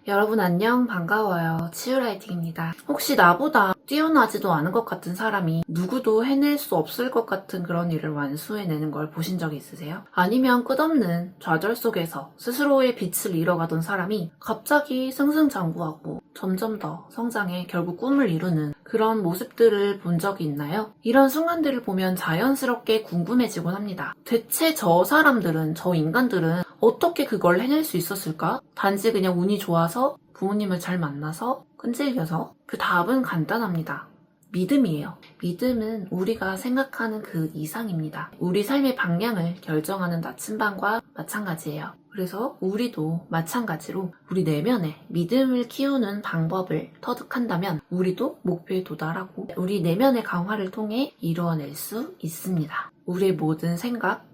여러분 안녕, 반가워요. 치유라이팅입니다. 혹시 나보다 뛰어나지도 않은 것 같은 사람이 누구도 해낼 수 없을 것 같은 그런 일을 완수해내는 걸 보신 적이 있으세요? 아니면 끝없는 좌절 속에서 스스로의 빛을 잃어가던 사람이 갑자기 승승장구하고 점점 더 성장해 결국 꿈을 이루는 그런 모습들을 본 적이 있나요? 이런 순간들을 보면 자연스럽게 궁금해지곤 합니다. 대체 저 사람들은, 저 인간들은 어떻게 그걸 해낼 수 있었을까? 단지 그냥 운이 좋아서, 부모님을 잘 만나서, 끈질겨서? 그 답은 간단합니다. 믿음이에요. 믿음은 우리가 생각하는 그 이상입니다. 우리 삶의 방향을 결정하는 나침반과 마찬가지예요. 그래서 우리도 마찬가지로 우리 내면에 믿음을 키우는 방법을 터득한다면 우리도 목표에 도달하고 우리 내면의 강화를 통해 이루어낼 수 있습니다. 우리의 모든 생각,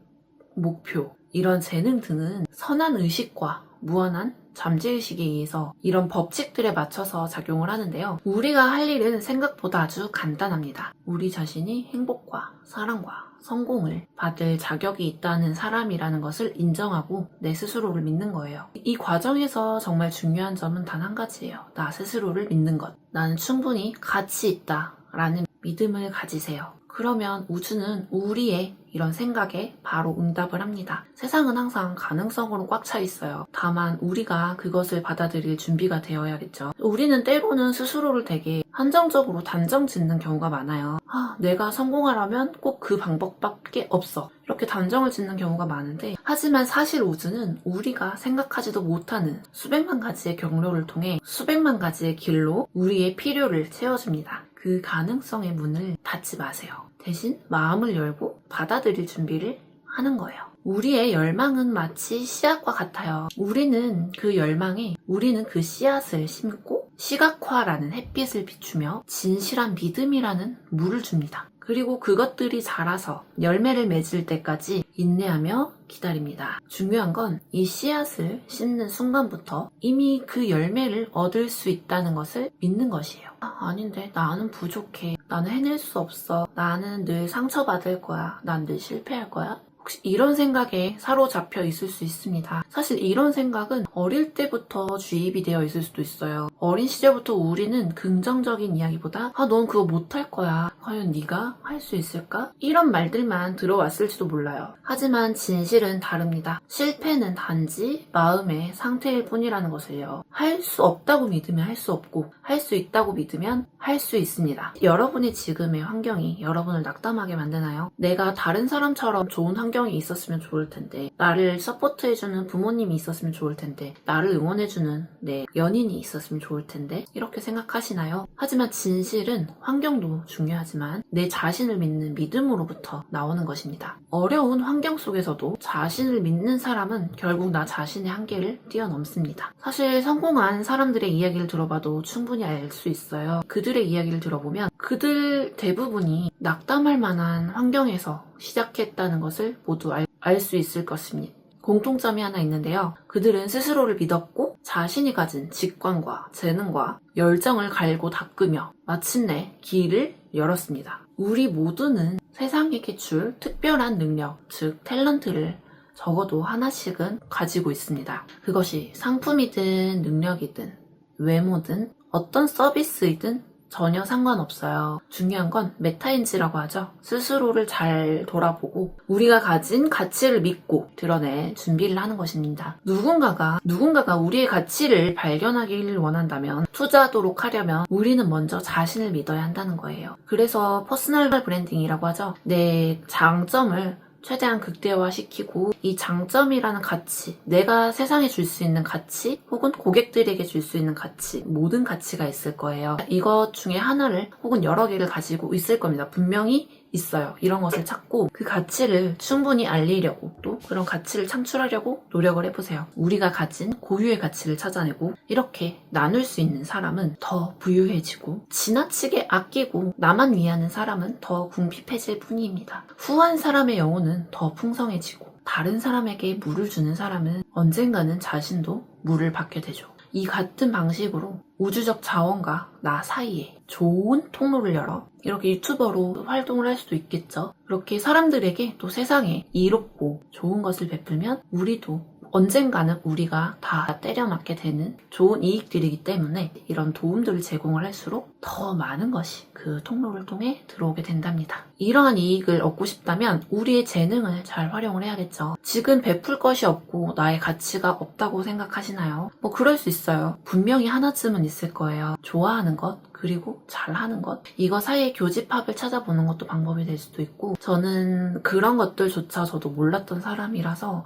목표, 이런 재능 등은 선한 의식과 무한한 잠재의식에 의해서 이런 법칙들에 맞춰서 작용을 하는데요. 우리가 할 일은 생각보다 아주 간단합니다. 우리 자신이 행복과 사랑과 성공을 받을 자격이 있다는 사람이라는 것을 인정하고 내 스스로를 믿는 거예요. 이 과정에서 정말 중요한 점은 단 한 가지예요. 나 스스로를 믿는 것. 나는 충분히 가치 있다라는 믿음을 가지세요. 그러면 우주는 우리의 이런 생각에 바로 응답을 합니다. 세상은 항상 가능성으로 꽉 차 있어요. 다만 우리가 그것을 받아들일 준비가 되어야겠죠. 우리는 때로는 스스로를 되게 한정적으로 단정 짓는 경우가 많아요. 내가 성공하려면 꼭 그 방법밖에 없어. 이렇게 단정을 짓는 경우가 많은데 하지만 사실 우주는 우리가 생각하지도 못하는 수백만 가지의 경로를 통해 수백만 가지의 길로 우리의 필요를 채워줍니다. 그 가능성의 문을 닫지 마세요. 대신 마음을 열고 받아들일 준비를 하는 거예요. 우리의 열망은 마치 씨앗과 같아요. 우리는 그 열망에 우리는 그 씨앗을 심고 시각화라는 햇빛을 비추며 진실한 믿음이라는 물을 줍니다. 그리고 그것들이 자라서 열매를 맺을 때까지 인내하며 기다립니다. 중요한 건 이 씨앗을 심는 순간부터 이미 그 열매를 얻을 수 있다는 것을 믿는 것이에요. 아닌데 나는 부족해. 나는 해낼 수 없어. 나는 늘 상처받을 거야. 난 늘 실패할 거야. 혹시 이런 생각에 사로잡혀 있을 수 있습니다. 사실 이런 생각은 어릴 때부터 주입이 되어 있을 수도 있어요. 어린 시절부터 우리는 긍정적인 이야기보다 넌 그거 못할 거야. 과연 네가 할 수 있을까? 이런 말들만 들어왔을지도 몰라요. 하지만 진실은 다릅니다. 실패는 단지 마음의 상태일 뿐이라는 것을요. 할 수 없다고 믿으면 할 수 없고 할 수 있다고 믿으면 할 수 있습니다. 여러분의 지금의 환경이 여러분을 낙담하게 만드나요? 내가 다른 사람처럼 좋은 환경이 있었으면 좋을 텐데, 나를 서포트해주는 부모님이 있었으면 좋을 텐데, 나를 응원해주는 내 연인이 있었으면 좋을 텐데 이렇게 생각하시나요? 하지만 진실은 환경도 중요하지만 내 자신을 믿는 믿음으로부터 나오는 것입니다. 어려운 환경 속에서도 자신을 믿는 사람은 결국 나 자신의 한계를 뛰어넘습니다. 사실 성공한 사람들의 이야기를 들어봐도 충분히 알 수 있어요. 그들의 이야기를 들어보면 그들 대부분이 낙담할 만한 환경에서 시작했다는 것을 모두 알 수 있을 것입니다. 공통점이 하나 있는데요. 그들은 스스로를 믿었고 자신이 가진 직관과 재능과 열정을 갈고 닦으며 마침내 길을 열었습니다. 우리 모두는 세상에게 줄 특별한 능력, 즉 탤런트를 적어도 하나씩은 가지고 있습니다. 그것이 상품이든 능력이든 외모든 어떤 서비스이든 전혀 상관없어요. 중요한 건 메타인지라고 하죠. 스스로를 잘 돌아보고 우리가 가진 가치를 믿고 드러낼 준비를 하는 것입니다. 누군가가 우리의 가치를 발견하기를 원한다면, 투자하도록 하려면 우리는 먼저 자신을 믿어야 한다는 거예요. 그래서 퍼스널 브랜딩이라고 하죠. 내 장점을 최대한 극대화시키고 이 장점이라는 가치, 내가 세상에 줄 수 있는 가치 혹은 고객들에게 줄 수 있는 가치, 모든 가치가 있을 거예요. 이것 중에 하나를 혹은 여러 개를 가지고 있을 겁니다. 분명히 있어요. 이런 것을 찾고 그 가치를 충분히 알리려고 또 그런 가치를 창출하려고 노력을 해보세요. 우리가 가진 고유의 가치를 찾아내고 이렇게 나눌 수 있는 사람은 더 부유해지고 지나치게 아끼고 나만 위하는 사람은 더 궁핍해질 뿐입니다. 후한 사람의 영혼은 더 풍성해지고 다른 사람에게 물을 주는 사람은 언젠가는 자신도 물을 받게 되죠. 이 같은 방식으로 우주적 자원과 나 사이에 좋은 통로를 열어 이렇게 유튜버로 활동을 할 수도 있겠죠. 그렇게 사람들에게 또 세상에 이롭고 좋은 것을 베풀면 우리도 언젠가는 우리가 다 때려맞게 되는 좋은 이익들이기 때문에 이런 도움들을 제공을 할수록 더 많은 것이 그 통로를 통해 들어오게 된답니다. 이러한 이익을 얻고 싶다면 우리의 재능을 잘 활용을 해야겠죠. 지금 베풀 것이 없고 나의 가치가 없다고 생각하시나요? 뭐 그럴 수 있어요. 분명히 하나쯤은 있을 거예요. 좋아하는 것, 그리고 잘하는 것, 이거 사이에 교집합을 찾아보는 것도 방법이 될 수도 있고, 저는 그런 것들조차 저도 몰랐던 사람이라서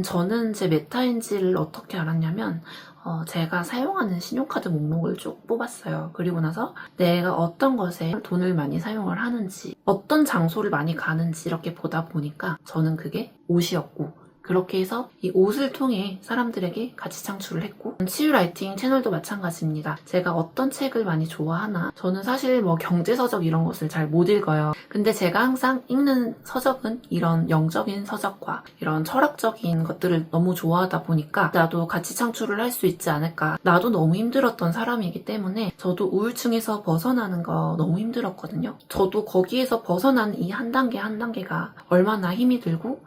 저는 제 메타인지를 어떻게 알았냐면 제가 사용하는 신용카드 목록을 쭉 뽑았어요. 그리고 나서 내가 어떤 것에 돈을 많이 사용을 하는지, 어떤 장소를 많이 가는지 이렇게 보다 보니까 저는 그게 옷이었고, 그렇게 해서 이 옷을 통해 사람들에게 가치 창출을 했고, 치유라이팅 채널도 마찬가지입니다. 제가 어떤 책을 많이 좋아하나, 저는 사실 뭐 경제서적 이런 것을 잘 못 읽어요. 근데 제가 항상 읽는 서적은 이런 영적인 서적과 이런 철학적인 것들을 너무 좋아하다 보니까 나도 가치 창출을 할 수 있지 않을까. 나도 너무 힘들었던 사람이기 때문에 저도 우울증에서 벗어나는 거 너무 힘들었거든요. 저도 거기에서 벗어나는 이 한 단계 한 단계가 얼마나 힘이 들고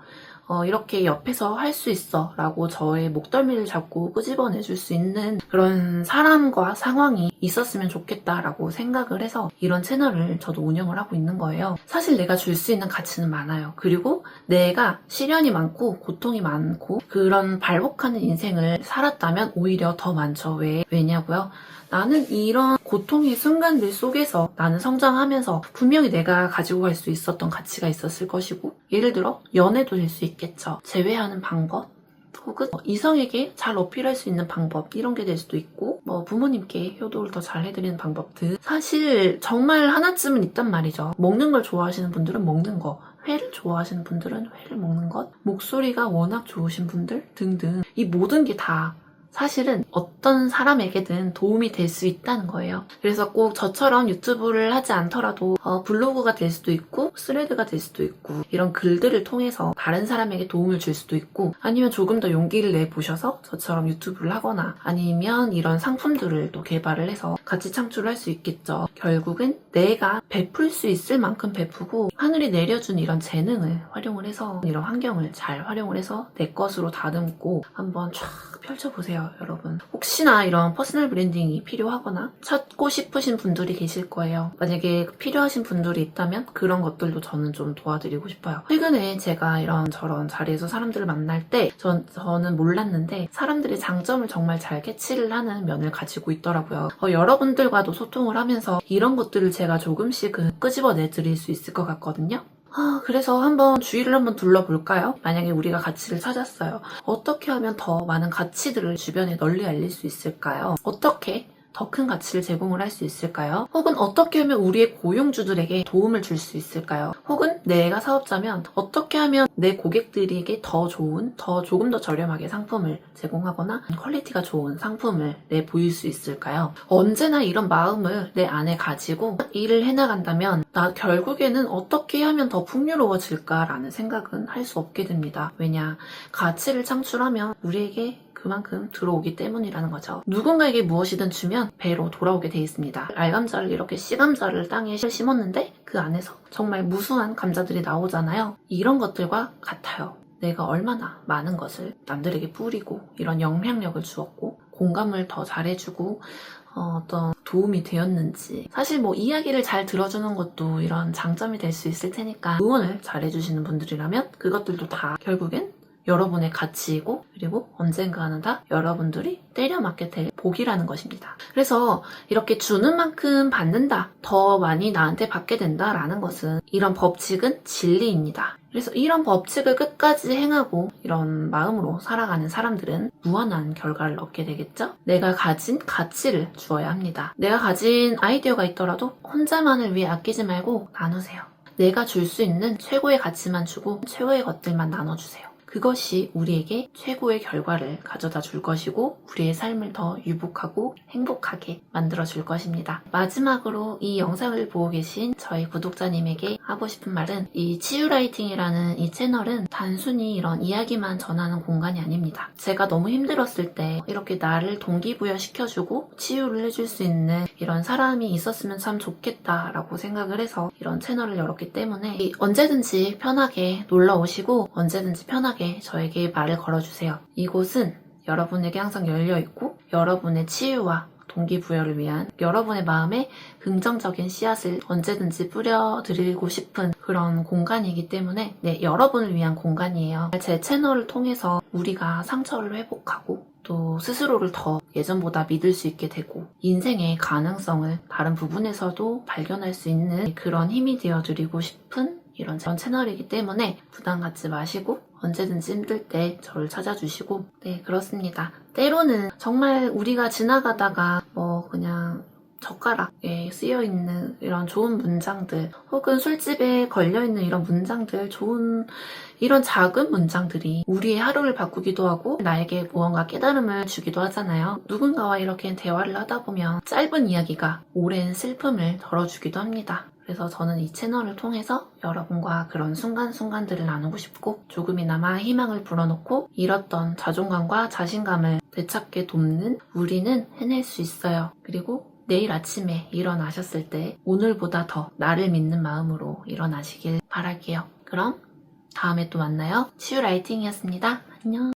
이렇게 옆에서 할 수 있어 라고 저의 목덜미를 잡고 끄집어내줄 수 있는 그런 사람과 상황이 있었으면 좋겠다라고 생각을 해서 이런 채널을 저도 운영을 하고 있는 거예요. 사실 내가 줄 수 있는 가치는 많아요. 그리고 내가 시련이 많고 고통이 많고 그런 발복하는 인생을 살았다면 오히려 더 많죠. 왜냐고요? 나는 이런 고통의 순간들 속에서 나는 성장하면서 분명히 내가 가지고 갈 수 있었던 가치가 있었을 것이고, 예를 들어 연애도 될 수 있겠죠. 제외하는 방법, 혹은 이성에게 잘 어필할 수 있는 방법, 이런 게 될 수도 있고, 부모님께 효도를 더 잘 해드리는 방법들, 사실 정말 하나쯤은 있단 말이죠. 먹는 걸 좋아하시는 분들은 먹는 거, 회를 좋아하시는 분들은 회를 먹는 것, 목소리가 워낙 좋으신 분들 등등, 이 모든 게 다 사실은 어떤 사람에게든 도움이 될 수 있다는 거예요. 그래서 꼭 저처럼 유튜브를 하지 않더라도 블로그가 될 수도 있고 스레드가 될 수도 있고 이런 글들을 통해서 다른 사람에게 도움을 줄 수도 있고, 아니면 조금 더 용기를 내보셔서 저처럼 유튜브를 하거나 아니면 이런 상품들을 또 개발을 해서 가치 창출을 할 수 있겠죠. 결국은 내가 베풀 수 있을 만큼 베푸고 하늘이 내려준 이런 재능을 활용을 해서 이런 환경을 잘 활용을 해서 내 것으로 다듬고 한번 쫙 펼쳐보세요, 여러분. 혹시나 이런 퍼스널 브랜딩이 필요하거나 찾고 싶으신 분들이 계실 거예요. 만약에 필요하신 분들이 있다면 그런 것들도 저는 좀 도와드리고 싶어요. 최근에 제가 이런 저런 자리에서 사람들을 만날 때 저는 몰랐는데 사람들이 장점을 정말 잘 캐치를 하는 면을 가지고 있더라고요. 여러분들과도 소통을 하면서 이런 것들을 제가 조금씩 끄집어내 드릴 수 있을 것 같거든요. 그래서 한번 주위를 한번 둘러볼까요? 만약에 우리가 가치를 찾았어요. 어떻게 하면 더 많은 가치들을 주변에 널리 알릴 수 있을까요? 어떻게 더 큰 가치를 제공을 할 수 있을까요? 혹은 어떻게 하면 우리의 고용주들에게 도움을 줄 수 있을까요? 혹은 내가 사업자면 어떻게 하면 내 고객들에게 더 좋은, 조금 더 저렴하게 상품을 제공하거나 퀄리티가 좋은 상품을 내보일 수 있을까요? 언제나 이런 마음을 내 안에 가지고 일을 해나간다면 나 결국에는 어떻게 하면 더 풍요로워질까라는 생각은 할 수 없게 됩니다. 왜냐? 가치를 창출하면 우리에게 그만큼 들어오기 때문이라는 거죠. 누군가에게 무엇이든 주면 배로 돌아오게 돼 있습니다. 알감자를 이렇게 씨감자를 땅에 심었는데 그 안에서 정말 무수한 감자들이 나오잖아요. 이런 것들과 같아요. 내가 얼마나 많은 것을 남들에게 뿌리고 이런 영향력을 주었고 공감을 더 잘해주고 어떤 도움이 되었는지, 사실 이야기를 잘 들어주는 것도 이런 장점이 될 수 있을 테니까 응원을 잘 해주시는 분들이라면 그것들도 다 결국엔 여러분의 가치이고, 그리고 언젠가는 다 여러분들이 때려맞게 될 복이라는 것입니다. 그래서 이렇게 주는 만큼 받는다, 더 많이 나한테 받게 된다라는 것은, 이런 법칙은 진리입니다. 그래서 이런 법칙을 끝까지 행하고 이런 마음으로 살아가는 사람들은 무한한 결과를 얻게 되겠죠? 내가 가진 가치를 주어야 합니다. 내가 가진 아이디어가 있더라도 혼자만을 위해 아끼지 말고 나누세요. 내가 줄 수 있는 최고의 가치만 주고 최고의 것들만 나눠주세요. 그것이 우리에게 최고의 결과를 가져다 줄 것이고 우리의 삶을 더 유복하고 행복하게 만들어 줄 것입니다. 마지막으로 이 영상을 보고 계신 저희 구독자님에게 하고 싶은 말은, 이 치유라이팅이라는 이 채널은 단순히 이런 이야기만 전하는 공간이 아닙니다. 제가 너무 힘들었을 때 이렇게 나를 동기부여시켜주고 치유를 해줄 수 있는 이런 사람이 있었으면 참 좋겠다라고 생각을 해서 이런 채널을 열었기 때문에 언제든지 편하게 놀러 오시고 언제든지 편하게 편하게 저에게 말을 걸어주세요. 이곳은 여러분에게 항상 열려있고 여러분의 치유와 동기부여를 위한 여러분의 마음에 긍정적인 씨앗을 언제든지 뿌려드리고 싶은 그런 공간이기 때문에 여러분을 위한 공간이에요. 제 채널을 통해서 우리가 상처를 회복하고 또 스스로를 더 예전보다 믿을 수 있게 되고 인생의 가능성을 다른 부분에서도 발견할 수 있는 그런 힘이 되어드리고 싶은 이런 채널이기 때문에 부담 갖지 마시고 언제든지 힘들 때 저를 찾아주시고 그렇습니다. 때로는 정말 우리가 지나가다가 그냥 젓가락에 쓰여있는 이런 좋은 문장들 혹은 술집에 걸려있는 이런 문장들 좋은 이런 작은 문장들이 우리의 하루를 바꾸기도 하고 나에게 무언가 깨달음을 주기도 하잖아요. 누군가와 이렇게 대화를 하다 보면 짧은 이야기가 오랜 슬픔을 덜어주기도 합니다. 그래서 저는 이 채널을 통해서 여러분과 그런 순간순간들을 나누고 싶고 조금이나마 희망을 불어넣고 잃었던 자존감과 자신감을 되찾게 돕는 우리는 해낼 수 있어요. 그리고 내일 아침에 일어나셨을 때 오늘보다 더 나를 믿는 마음으로 일어나시길 바랄게요. 그럼 다음에 또 만나요. 치유라이팅이었습니다. 안녕.